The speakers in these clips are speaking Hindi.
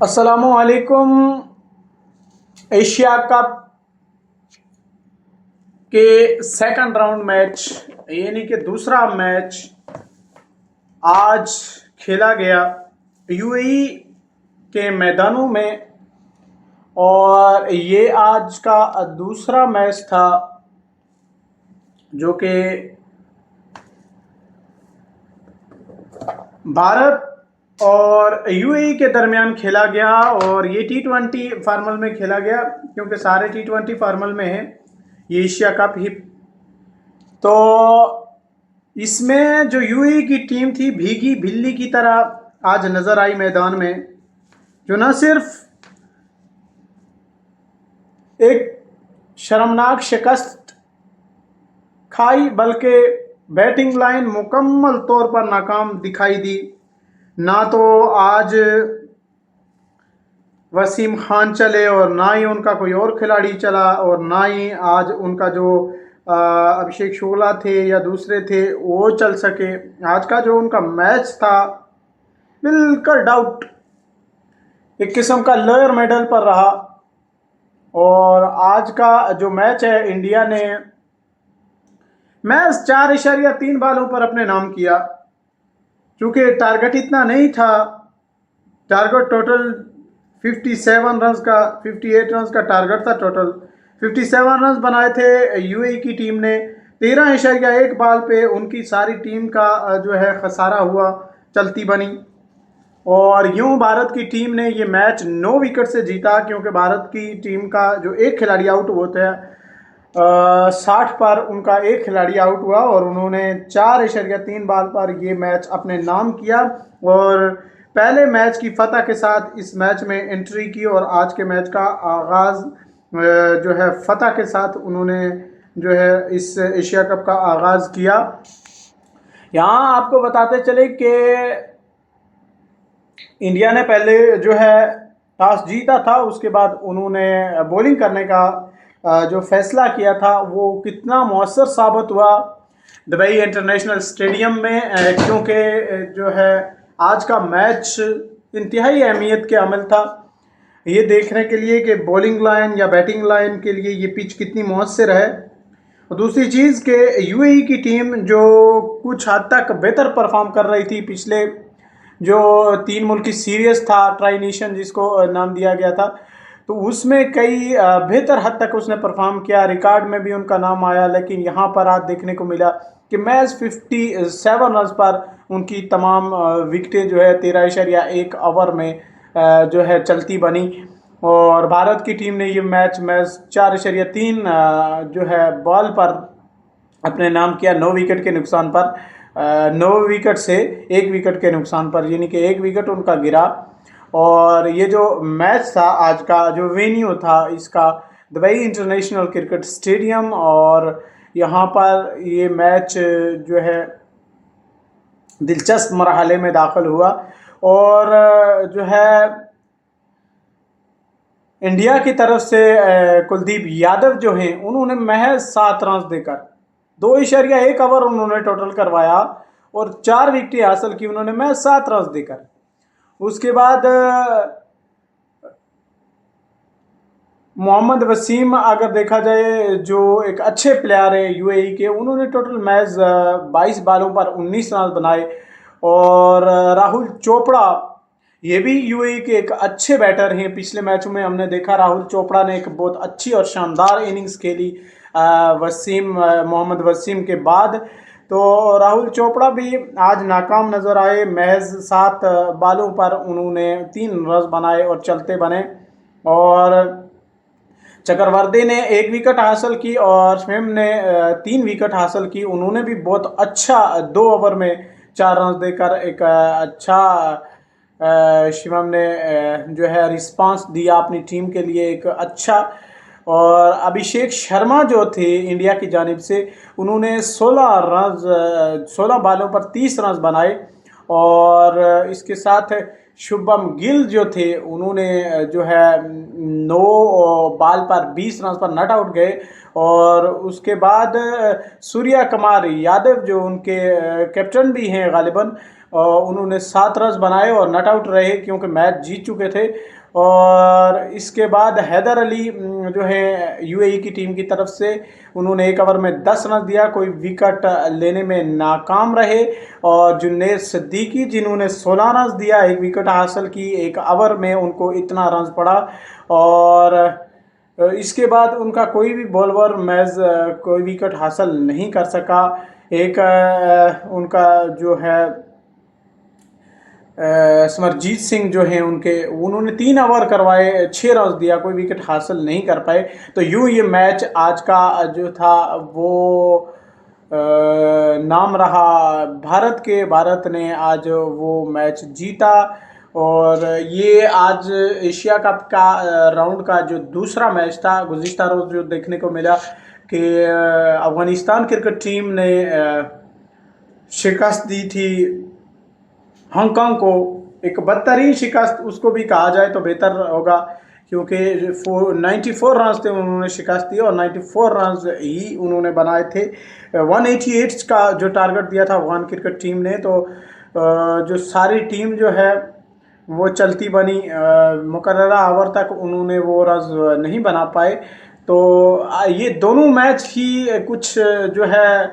अस्सलामुअलैकुम। एशिया कप के सेकंड राउंड मैच यानी कि दूसरा मैच आज खेला गया यूएई के मैदानों में, और ये आज का दूसरा मैच था जो कि भारत और यूएई के दरमियान खेला गया। और ये T20 फॉर्मल में खेला गया क्योंकि सारे T20 फॉर्मल में है, ये एशिया कप ही। तो इसमें जो यूएई की टीम थी भीगी बिल्ली की तरह आज नजर आई मैदान में, जो न सिर्फ एक शर्मनाक शिकस्त खाई बल्कि बैटिंग लाइन मुकम्मल तौर पर नाकाम दिखाई दी। ना तो आज वसीम खान चले और ना ही उनका कोई और खिलाड़ी चला, और ना ही आज उनका जो अभिषेक शुक्ला थे या दूसरे थे वो चल सके। आज का जो उनका मैच था बिल्कुल डाउट, एक किस्म का लोअर मेडल पर रहा। और आज का जो मैच है, इंडिया ने मैच 4.3 बालों पर अपने नाम किया, क्योंकि टारगेट इतना नहीं था। टारगेट टोटल 57 रन का, 58 रन का टारगेट था। टोटल 57 रन बनाए थे यूएई की टीम ने। 13.1 बाल पे उनकी सारी टीम का जो है खसारा हुआ, चलती बनी। और यूं भारत की टीम ने ये मैच 9 विकेट से जीता, क्योंकि भारत की टीम का जो एक खिलाड़ी आउट होता है 60 पर उनका एक खिलाड़ी आउट हुआ, और उन्होंने 4.3 बाल पर ये मैच अपने नाम किया और पहले मैच की फतह के साथ इस मैच में एंट्री की। और आज के मैच का आगाज़ जो है फतह के साथ उन्होंने जो है इस एशिया कप का आगाज़ किया। यहाँ आपको बताते चले कि इंडिया ने पहले जो है टॉस जीता था, उसके बाद उन्होंने बॉलिंग करने का जो फैसला किया था वो कितना मौसर साबित हुआ दुबई इंटरनेशनल स्टेडियम में, क्योंकि जो है आज का मैच इंतहाई अहमियत के अमल था ये देखने के लिए कि बॉलिंग लाइन या बैटिंग लाइन के लिए ये पिच कितनी मौसर है। और दूसरी चीज़ कि यूएई की टीम जो कुछ हद तक बेहतर परफॉर्म कर रही थी, पिछले जो 3 मुल्की सीरीज़ था, ट्राई नेशन जिसको नाम दिया गया था, तो उसमें कई बेहतर हद तक उसने परफॉर्म किया, रिकॉर्ड में भी उनका नाम आया। लेकिन यहाँ पर आज देखने को मिला कि मैच 57 रन पर उनकी तमाम विकेटें जो है 13.1 ओवर में जो है चलती बनी। और भारत की टीम ने ये मैच 4.3 जो है बॉल पर अपने नाम किया, 9 विकेट के नुकसान पर, 9 विकेट से 1 विकेट के नुकसान पर, यानी कि 1 विकेट उनका गिरा। और ये जो मैच था आज का, जो वेन्यू था इसका दुबई इंटरनेशनल क्रिकेट स्टेडियम, और यहाँ पर ये मैच जो है दिलचस्प मरहले में दाखिल हुआ। और जो है इंडिया की तरफ से कुलदीप यादव जो हैं उन्होंने महज 7 रन देकर 2.1 ओवर उन्होंने टोटल करवाया और 4 विकेटें हासिल की उन्होंने महज 7 रन देकर। उसके बाद मोहम्मद वसीम अगर देखा जाए जो एक अच्छे प्लेयर है यूएई के, उन्होंने टोटल मैच 22 बालों पर 19 रन बनाए। और राहुल चोपड़ा ये भी यूएई के एक अच्छे बैटर हैं। पिछले मैचों में हमने देखा राहुल चोपड़ा ने एक बहुत अच्छी और शानदार इनिंग्स खेली मोहम्मद वसीम के बाद। तो राहुल चोपड़ा भी आज नाकाम नज़र आए, महज 7 बालों पर उन्होंने 3 रन बनाए और चलते बने। और चक्रवर्ती ने 1 विकेट हासिल की और शिवम ने 3 विकेट हासिल की। उन्होंने भी बहुत अच्छा 2 ओवर में 4 रन देकर एक अच्छा शिवम ने जो है रिस्पांस दिया अपनी टीम के लिए, एक अच्छा। और अभिषेक शर्मा जो थे इंडिया की जानिब से, उन्होंने 16 बालों पर 30 रन बनाए। और इसके साथ शुभम गिल जो थे उन्होंने जो है 9 बाल पर 20 रन पर नॉट आउट गए। और उसके बाद सूर्या कुमार यादव जो उनके कैप्टन भी हैं गालिबन, और उन्होंने 7 रन बनाए और नॉट आउट रहे क्योंकि मैच जीत चुके थे। और इसके बाद हैदर अली जो है यूएई की टीम की तरफ से उन्होंने 1 ओवर में 10 रन दिया, कोई विकेट लेने में नाकाम रहे। और जुन्नेद सिद्दीकी जिन्होंने 16 रन दिया, 1 विकेट हासिल की, 1 ओवर में उनको इतना रन पड़ा। और इसके बाद उनका कोई भी बॉलर मैच कोई विकेट हासिल नहीं कर सका। एक उनका जो है सिमरजीत सिंह जो हैं उन्होंने 3 ओवर करवाए, 6 रन दिया, कोई विकेट हासिल नहीं कर पाए। तो यूँ ये मैच आज का जो था वो नाम रहा भारत ने आज वो मैच जीता। और ये आज एशिया कप का राउंड का जो दूसरा मैच था, गुज़िश्ता रोज़ जो देखने को मिला कि अफ़गानिस्तान क्रिकेट टीम ने शिकस्त दी थी हांगकांग को। एक बदतरीन शिकस्त उसको भी कहा जाए तो बेहतर होगा, क्योंकि 94 रन थे उन्होंने शिकस्त दी और 94 रन ही उन्होंने बनाए थे। 188 का जो टारगेट दिया था अफगान क्रिकेट टीम ने, तो जो सारी टीम जो है वो चलती बनी, मुकर्ररा ओवर तक उन्होंने वो रन नहीं बना पाए। तो ये दोनों मैच ही कुछ जो है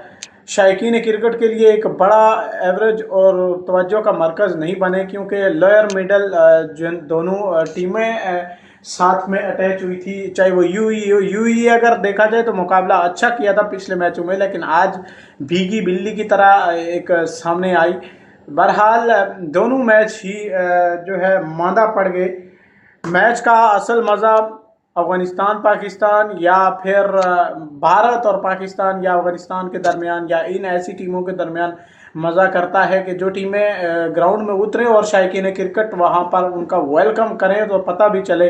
शायकीन क्रिकेट के लिए एक बड़ा एवरेज और तवज्जो का मरकज़ नहीं बने, क्योंकि लोअर मिडल जिन दोनों टीमें साथ में अटैच हुई थी। चाहे वो यूई अगर देखा जाए तो मुकाबला अच्छा किया था पिछले मैचों में, लेकिन आज भीगी बिल्ली की तरह एक सामने आई। बहरहाल दोनों मैच ही जो है मांदा पड़ गए। मैच का असल मज़ा अफ़गानिस्तान पाकिस्तान या फिर भारत और पाकिस्तान या अफ़गानिस्तान के दरमियान या इन ऐसी टीमों के दरमियान मज़ा करता है कि जो टीमें ग्राउंड में उतरें और शायकीन क्रिकेट वहाँ पर उनका वेलकम करें, तो पता भी चले।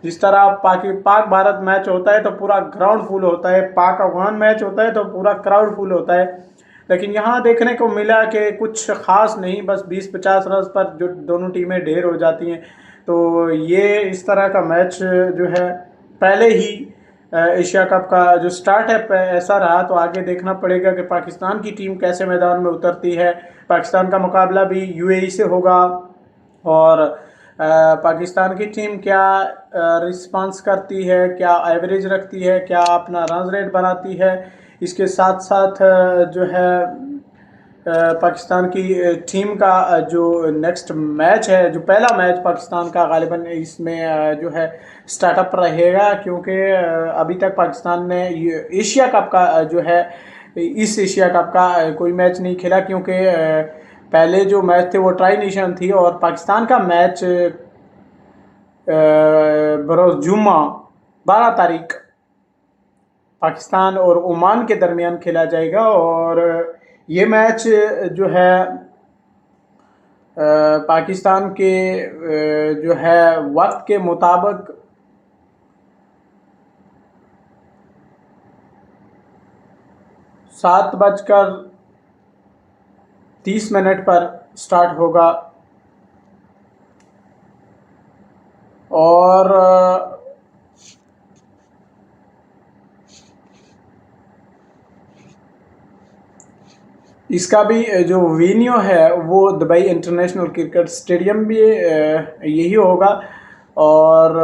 जिस तरह पाक भारत मैच होता है तो पूरा ग्राउंड फुल होता है, पाक अफ़गान मैच होता है तो पूरा क्राउड फुल होता है। लेकिन यहाँ देखने को मिला कि कुछ ख़ास नहीं, बस 20-50 रन पर जो दोनों टीमें ढेर हो जाती हैं। तो ये इस तरह का मैच जो है पहले ही एशिया कप का जो स्टार्ट है ऐसा रहा, तो आगे देखना पड़ेगा कि पाकिस्तान की टीम कैसे मैदान में उतरती है। पाकिस्तान का मुकाबला भी यूएई से होगा और पाकिस्तान की टीम क्या रिस्पांस करती है, क्या एवरेज रखती है, क्या अपना रन रेट बनाती है। इसके साथ साथ जो है पाकिस्तान की टीम का जो नेक्स्ट मैच है, जो पहला मैच पाकिस्तान का गालिबन इसमें जो है स्टार्टअप रहेगा, क्योंकि अभी तक पाकिस्तान ने एशिया कप का जो है इस एशिया कप का कोई मैच नहीं खेला, क्योंकि पहले जो मैच थे वो ट्राई नेशन थी और पाकिस्तान का मैच बरोज़ जुम्मा 12 तारीख पाकिस्तान और ओमान के दरमियान खेला जाएगा। और ये मैच जो है पाकिस्तान के जो है वक्त के मुताबिक 7:30 पर स्टार्ट होगा। और इसका भी जो वेन्यू है वो दुबई इंटरनेशनल क्रिकेट स्टेडियम भी यही होगा। और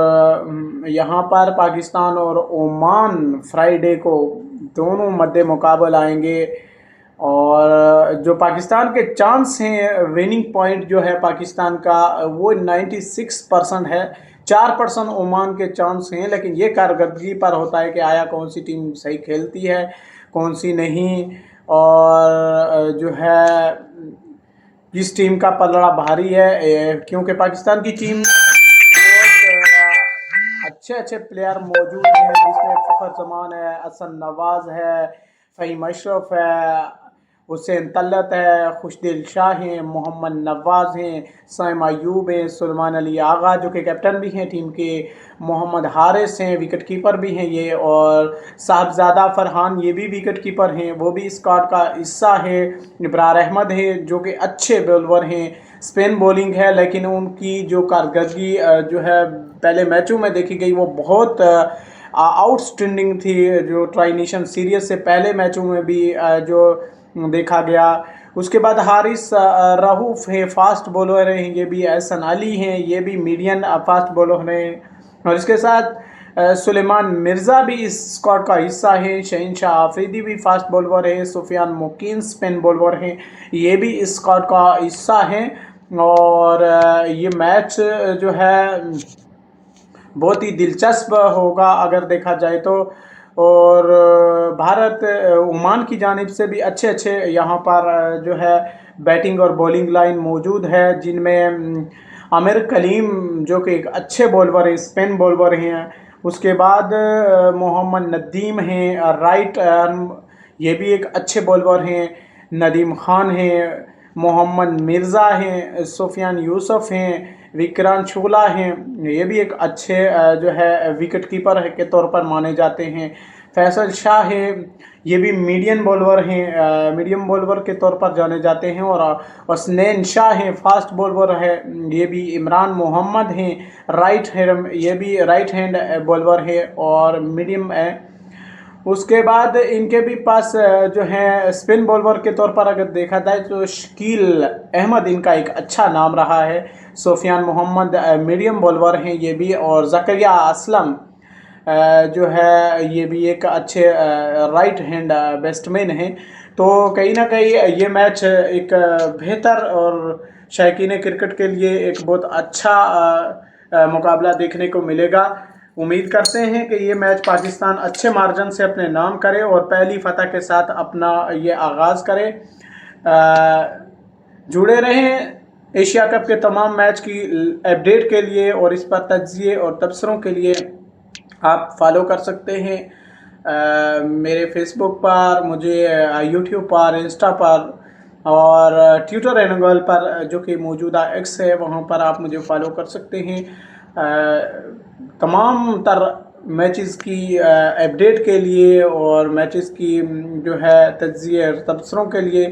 यहाँ पर पाकिस्तान और ओमान फ्राइडे को दोनों मद्दे मुकाबल आएंगे। और जो पाकिस्तान के चांस हैं, विनिंग पॉइंट जो है पाकिस्तान का वो 96% है, 4% ओमान के चांस हैं। लेकिन ये कारकर्दगी पर होता है कि आया कौन सी टीम सही खेलती है, कौन सी नहीं, और जो है किस टीम का पलड़ा भारी है। क्योंकि पाकिस्तान की टीम बहुत अच्छे प्लेयर मौजूद हैं, जिसमें फ़खर जमान है, हसन नवाज़ है, फ़हीम अशरफ है, हुसैन तलत है, खुशदिल शाह हैं, मोहम्मद नवाज़ हैं, साइम अयूब हैं, सुलेमान अली आगा जो कि कैप्टन भी हैं टीम के, मोहम्मद हारिस हैं, विकेट कीपर भी हैं ये, और साहबजादा फरहान ये भी विकेट कीपर हैं, वो भी स्क्वाड का हिस्सा है। इब्रार अहमद है जो कि अच्छे बॉलर हैं, स्पिन बॉलिंग है, लेकिन उनकी जो कारकर्दगी जो है पहले मैचों में देखी गई वो बहुत आउटस्टैंडिंग थी। जो ट्राई नेशन सीरीज़ से पहले मैचों में भी जो देखा गया उसके बाद हारिस रऊफ है, फास्ट बॉलर हैं, ये भी एहसन अली हैं, ये भी मीडियम फास्ट बॉलर हैं। और इसके साथ सुलेमान मिर्ज़ा भी इस स्क्वाड का हिस्सा है। शहनशाह आफरीदी भी फास्ट बॉलर है। सुफियान मुकीन स्पिन बॉलर हैं, ये भी इस स्क्वाड का हिस्सा हैं। और ये मैच जो है बहुत ही दिलचस्प होगा अगर देखा जाए तो। और भारत ओमान की जानिब से भी अच्छे अच्छे यहाँ पर जो है बैटिंग और बॉलिंग लाइन मौजूद है, जिनमें आमिर कलीम जो कि एक अच्छे बॉलर है, स्पिन बॉलर हैं। उसके बाद मोहम्मद नदीम हैं, राइट ये भी एक अच्छे बॉलर हैं। नदीम खान हैं, मोहम्मद मिर्ज़ा हैं, सुफियान यूसुफ हैं, विक्रांत शोला हैं, ये भी एक अच्छे जो है विकेट कीपर के तौर पर माने जाते हैं। फैसल शाह है, ये भी मीडियम बॉलर हैं, मीडियम बॉलर के तौर पर जाने जाते हैं। और हसनैन शाह हैं, फास्ट बॉलर है, ये भी। इमरान मोहम्मद हैं, राइट हैंड, ये भी राइट हैंड बॉलर है और मीडियम है। उसके बाद इनके भी पास जो है स्पिन बॉलर के तौर पर अगर देखा जाए तो शकील अहमद इनका एक अच्छा नाम रहा है। सुफियान मोहम्मद मीडियम बॉलर हैं, ये भी। और ज़करिया असलम जो है ये भी एक अच्छे राइट हैंड बैट्समैन हैं। तो कहीं ना कहीं ये मैच एक बेहतर और शौकीन क्रिकेट के लिए एक बहुत अच्छा मुकाबला देखने को मिलेगा। उम्मीद करते हैं कि ये मैच पाकिस्तान अच्छे मार्जिन से अपने नाम करे और पहली फतह के साथ अपना ये आगाज़ करे। जुड़े रहें एशिया कप के तमाम मैच की अपडेट के लिए, और इस पर तज्ज़िये और तबसरों के लिए आप फॉलो कर सकते हैं मेरे फेसबुक पर, मुझे यूट्यूब पर, इंस्टा पर और ट्विटर एंगल पर जो कि मौजूदा एक्स है, वहाँ पर आप मुझे फॉलो कर सकते हैं। तमाम तर मैचेस की अपडेट के लिए और मैचेस की जो है तज्ज़िये और तबसरों के लिए